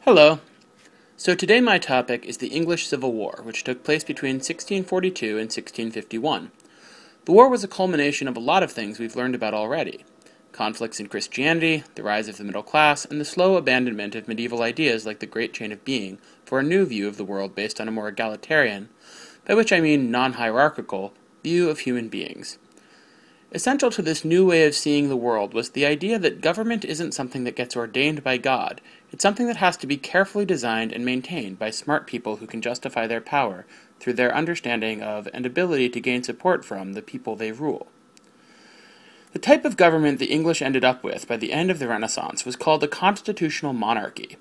Hello. So today my topic is the English Civil War, which took place between 1642 and 1651. The war was a culmination of a lot of things we've learned about already. Conflicts in Christianity, the rise of the middle class, and the slow abandonment of medieval ideas like the Great Chain of Being for a new view of the world based on a more egalitarian, by which I mean non-hierarchical, view of human beings. Essential to this new way of seeing the world was the idea that government isn't something that gets ordained by God. It's something that has to be carefully designed and maintained by smart people who can justify their power through their understanding of and ability to gain support from the people they rule. The type of government the English ended up with by the end of the Renaissance was called a constitutional monarchy.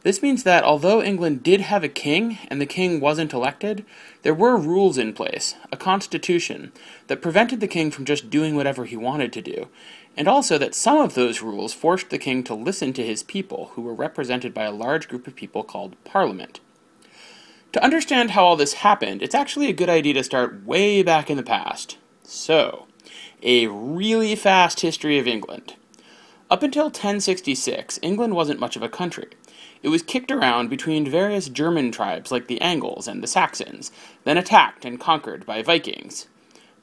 This means that although England did have a king, and the king wasn't elected, there were rules in place, a constitution, that prevented the king from just doing whatever he wanted to do, and also that some of those rules forced the king to listen to his people, who were represented by a large group of people called Parliament. To understand how all this happened, it's actually a good idea to start way back in the past. So, a really fast history of England. Up until 1066, England wasn't much of a country. It was kicked around between various German tribes like the Angles and the Saxons, then attacked and conquered by Vikings.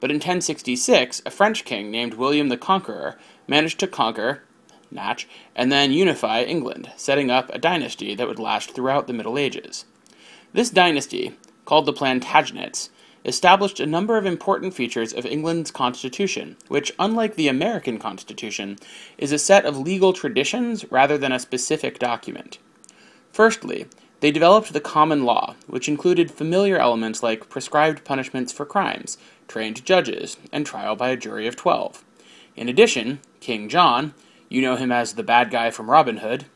But in 1066, a French king named William the Conqueror managed to conquer, and then unify England, setting up a dynasty that would last throughout the Middle Ages. This dynasty, called the Plantagenets, established a number of important features of England's constitution, which, unlike the American Constitution, is a set of legal traditions rather than a specific document. Firstly, they developed the common law, which included familiar elements like prescribed punishments for crimes, trained judges, and trial by a jury of 12. In addition, King John, you know him as the bad guy from Robin Hood,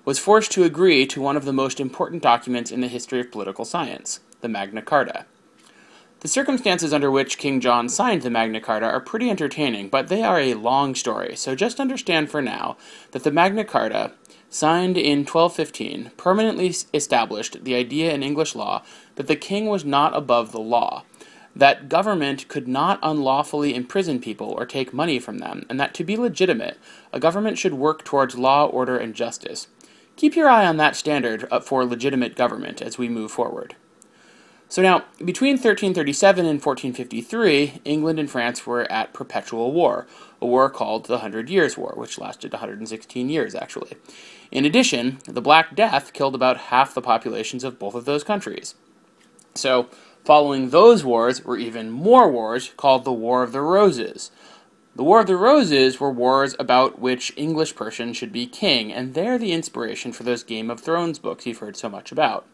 was forced to agree to one of the most important documents in the history of political science, the Magna Carta. The circumstances under which King John signed the Magna Carta are pretty entertaining, but they are a long story, so just understand for now that the Magna Carta, signed in 1215, permanently established the idea in English law that the king was not above the law, that government could not unlawfully imprison people or take money from them, and that to be legitimate, a government should work towards law, order, and justice. Keep your eye on that standard for legitimate government as we move forward. So now, between 1337 and 1453, England and France were at perpetual war, a war called the 100 Years' War, which lasted 116 years, actually. In addition, the Black Death killed about half the populations of both of those countries. So, following those wars were even more wars called the War of the Roses. The War of the Roses were wars about which English person should be king, and they're the inspiration for those Game of Thrones books you've heard so much about.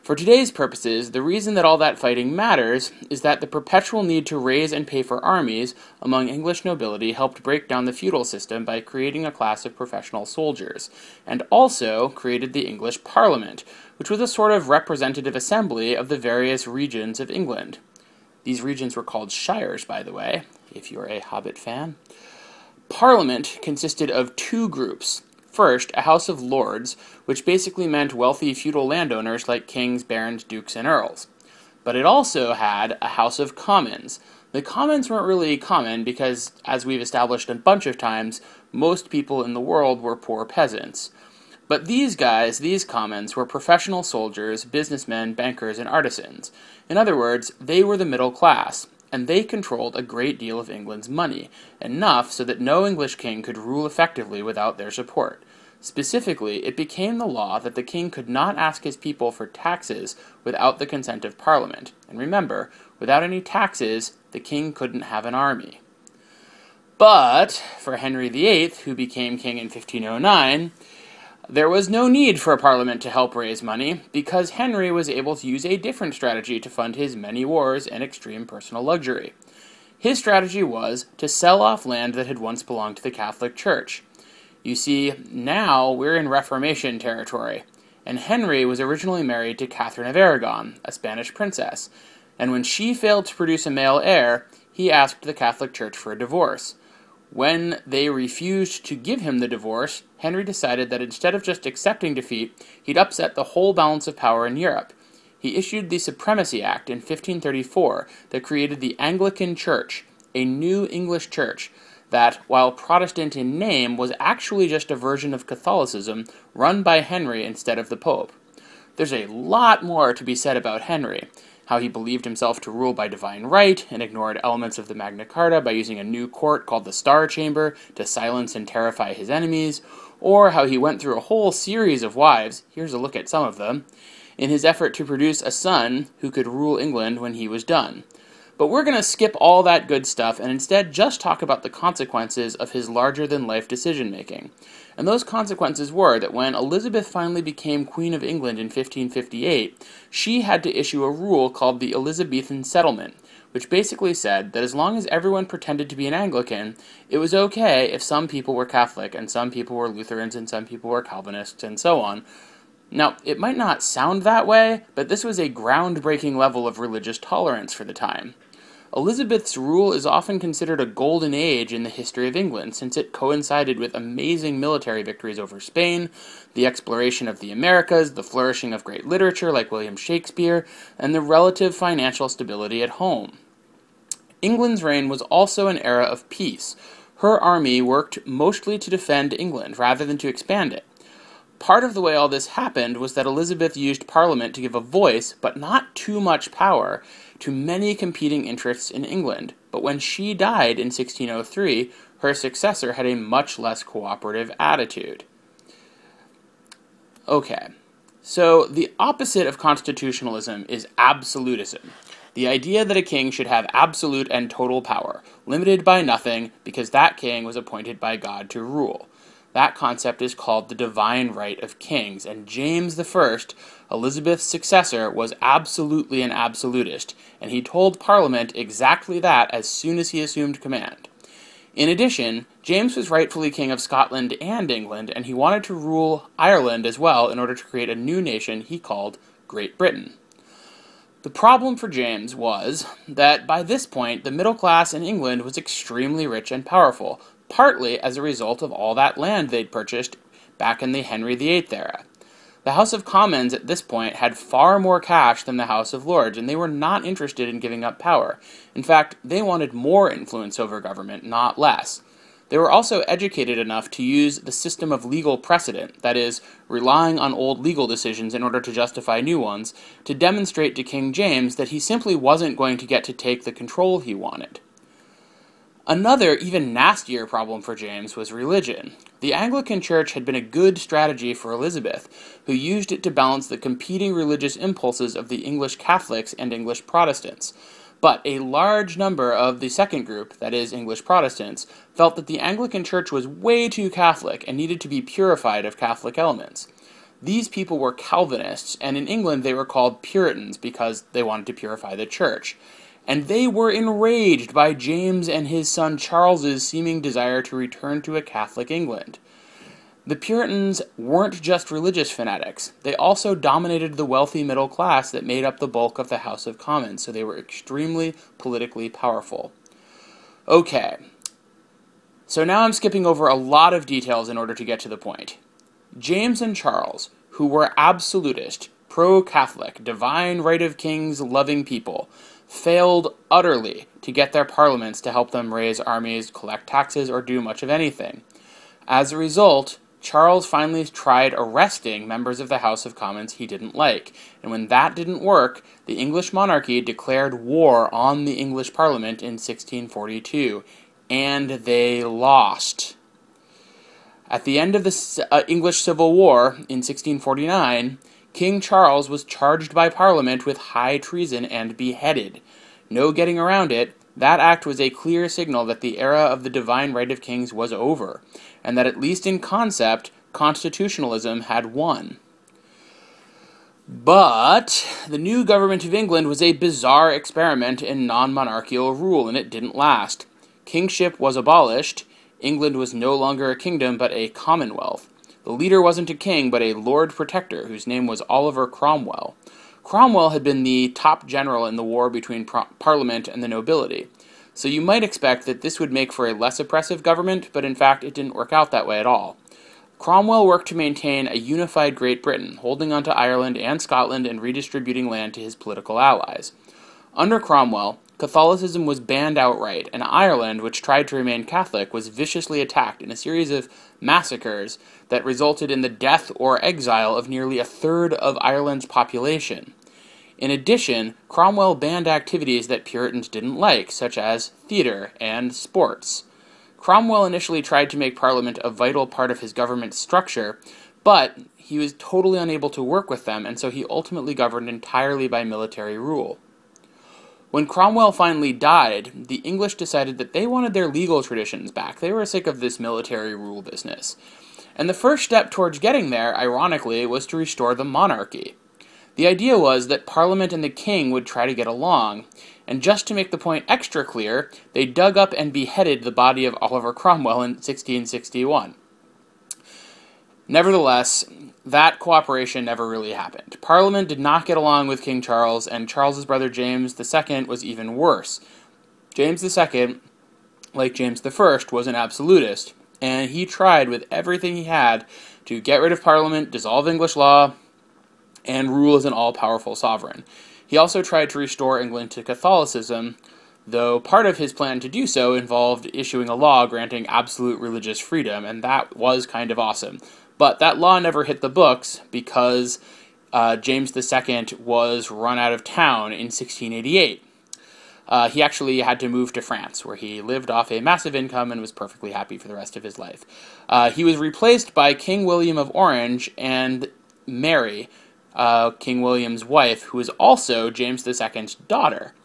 For today's purposes, the reason that all that fighting matters is that the perpetual need to raise and pay for armies among English nobility helped break down the feudal system by creating a class of professional soldiers, and also created the English Parliament, which was a sort of representative assembly of the various regions of England. These regions were called shires, by the way, if you're a Hobbit fan. Parliament consisted of two groups. First, a House of Lords, which basically meant wealthy feudal landowners like kings, barons, dukes, and earls. But it also had a House of Commons. The Commons weren't really common because, as we've established a bunch of times, most people in the world were poor peasants. But these guys, these Commons, were professional soldiers, businessmen, bankers, and artisans. In other words, they were the middle class, and they controlled a great deal of England's money, enough so that no English king could rule effectively without their support. Specifically, it became the law that the king could not ask his people for taxes without the consent of Parliament. And remember, without any taxes, the king couldn't have an army. But for Henry VIII, who became king in 1509, there was no need for a parliament to help raise money, because Henry was able to use a different strategy to fund his many wars and extreme personal luxury. His strategy was to sell off land that had once belonged to the Catholic Church. You see, now we're in Reformation territory, and Henry was originally married to Catherine of Aragon, a Spanish princess, and when she failed to produce a male heir, he asked the Catholic Church for a divorce. When they refused to give him the divorce, Henry decided that instead of just accepting defeat, he'd upset the whole balance of power in Europe. He issued the Supremacy Act in 1534 that created the Anglican Church, a new English church, that, while Protestant in name, was actually just a version of Catholicism run by Henry instead of the Pope. There's a lot more to be said about Henry, how he believed himself to rule by divine right and ignored elements of the Magna Carta by using a new court called the Star Chamber to silence and terrify his enemies, or how he went through a whole series of wives, here's a look at some of them, in his effort to produce a son who could rule England when he was done. But we're going to skip all that good stuff and instead just talk about the consequences of his larger-than-life decision-making. And those consequences were that when Elizabeth finally became Queen of England in 1558, she had to issue a rule called the Elizabethan Settlement, which basically said that as long as everyone pretended to be an Anglican, it was okay if some people were Catholic and some people were Lutherans and some people were Calvinists and so on. Now, it might not sound that way, but this was a groundbreaking level of religious tolerance for the time. Elizabeth's rule is often considered a golden age in the history of England, since it coincided with amazing military victories over Spain, the exploration of the Americas, the flourishing of great literature like William Shakespeare, and the relative financial stability at home. England's reign was also an era of peace. Her army worked mostly to defend England rather than to expand it. Part of the way all this happened was that Elizabeth used Parliament to give a voice, but not too much power, to many competing interests in England. But when she died in 1603, her successor had a much less cooperative attitude. Okay, so the opposite of constitutionalism is absolutism. The idea that a king should have absolute and total power, limited by nothing, because that king was appointed by God to rule. That concept is called the divine right of kings, and James I, Elizabeth's successor, was absolutely an absolutist, and he told Parliament exactly that as soon as he assumed command. In addition, James was rightfully king of Scotland and England, and he wanted to rule Ireland as well in order to create a new nation he called Great Britain. The problem for James was that by this point the middle class in England was extremely rich and powerful, partly as a result of all that land they'd purchased back in the Henry VIII era. The House of Commons at this point had far more cash than the House of Lords, and they were not interested in giving up power. In fact, they wanted more influence over government, not less. They were also educated enough to use the system of legal precedent, that is, relying on old legal decisions in order to justify new ones, to demonstrate to King James that he simply wasn't going to get to take the control he wanted. Another, even nastier problem for James was religion. The Anglican Church had been a good strategy for Elizabeth, who used it to balance the competing religious impulses of the English Catholics and English Protestants. But a large number of the second group, that is, English Protestants, felt that the Anglican Church was way too Catholic and needed to be purified of Catholic elements. These people were Calvinists, and in England they were called Puritans because they wanted to purify the Church. And they were enraged by James and his son Charles's seeming desire to return to a Catholic England. The Puritans weren't just religious fanatics, they also dominated the wealthy middle class that made up the bulk of the House of Commons, so they were extremely politically powerful. Okay, so now I'm skipping over a lot of details in order to get to the point. James and Charles, who were absolutist, pro-Catholic, divine right of kings loving people, failed utterly to get their parliaments to help them raise armies, collect taxes, or do much of anything. As a result, Charles finally tried arresting members of the House of Commons he didn't like, and when that didn't work, the English monarchy declared war on the English Parliament in 1642, and they lost. At the end of the English Civil War in 1649, King Charles was charged by Parliament with high treason and beheaded. No getting around it, that act was a clear signal that the era of the divine right of kings was over, and that at least in concept, constitutionalism had won. But the new government of England was a bizarre experiment in non-monarchical rule, and it didn't last. Kingship was abolished. England was no longer a kingdom, but a commonwealth. The leader wasn't a king, but a Lord Protector, whose name was Oliver Cromwell. Cromwell had been the top general in the war between Parliament and the nobility. So you might expect that this would make for a less oppressive government, but in fact it didn't work out that way at all. Cromwell worked to maintain a unified Great Britain, holding onto Ireland and Scotland and redistributing land to his political allies. Under Cromwell, Catholicism was banned outright, and Ireland, which tried to remain Catholic, was viciously attacked in a series of massacres that resulted in the death or exile of nearly a third of Ireland's population. In addition, Cromwell banned activities that Puritans didn't like, such as theatre and sports. Cromwell initially tried to make Parliament a vital part of his government structure, but he was totally unable to work with them, and so he ultimately governed entirely by military rule. When Cromwell finally died, the English decided that they wanted their legal traditions back. They were sick of this military rule business. And the first step towards getting there, ironically, was to restore the monarchy. The idea was that Parliament and the king would try to get along, and just to make the point extra clear, they dug up and beheaded the body of Oliver Cromwell in 1661. Nevertheless, that cooperation never really happened. Parliament did not get along with King Charles, and Charles's brother James II was even worse. James II, like James I, was an absolutist, and he tried with everything he had to get rid of Parliament, dissolve English law, and rule as an all-powerful sovereign. He also tried to restore England to Catholicism, though part of his plan to do so involved issuing a law granting absolute religious freedom, and that was kind of awesome. But that law never hit the books because James II was run out of town in 1688. He actually had to move to France, where he lived off a massive income and was perfectly happy for the rest of his life. He was replaced by King William of Orange and Mary, King William's wife, who is also James II's daughter.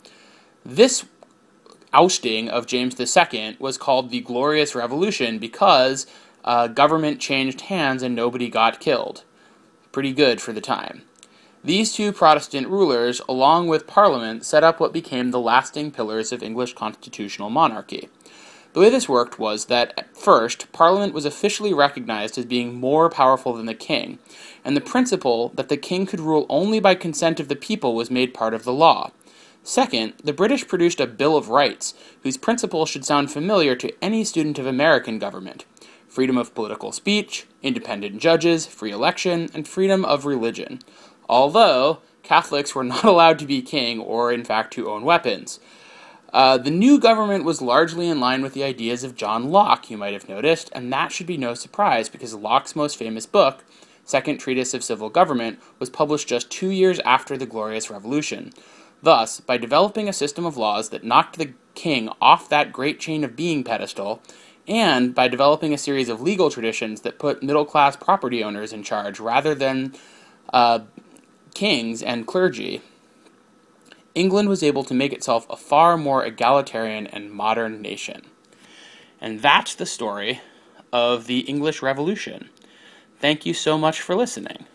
This ousting of James II was called the Glorious Revolution because government changed hands and nobody got killed. Pretty good for the time. These two Protestant rulers, along with Parliament, set up what became the lasting pillars of English constitutional monarchy. The way this worked was that, at first, Parliament was officially recognized as being more powerful than the king, and the principle that the king could rule only by consent of the people was made part of the law. Second, the British produced a Bill of Rights, whose principles should sound familiar to any student of American government: freedom of political speech, independent judges, free election, and freedom of religion. Although, Catholics were not allowed to be king or, in fact, to own weapons. The new government was largely in line with the ideas of John Locke, you might have noticed, and that should be no surprise because Locke's most famous book, Second Treatise of Civil Government, was published just 2 years after the Glorious Revolution. Thus, by developing a system of laws that knocked the king off that great chain of being pedestal, and by developing a series of legal traditions that put middle-class property owners in charge rather than kings and clergy, England was able to make itself a far more egalitarian and modern nation. And that's the story of the English Revolution. Thank you so much for listening.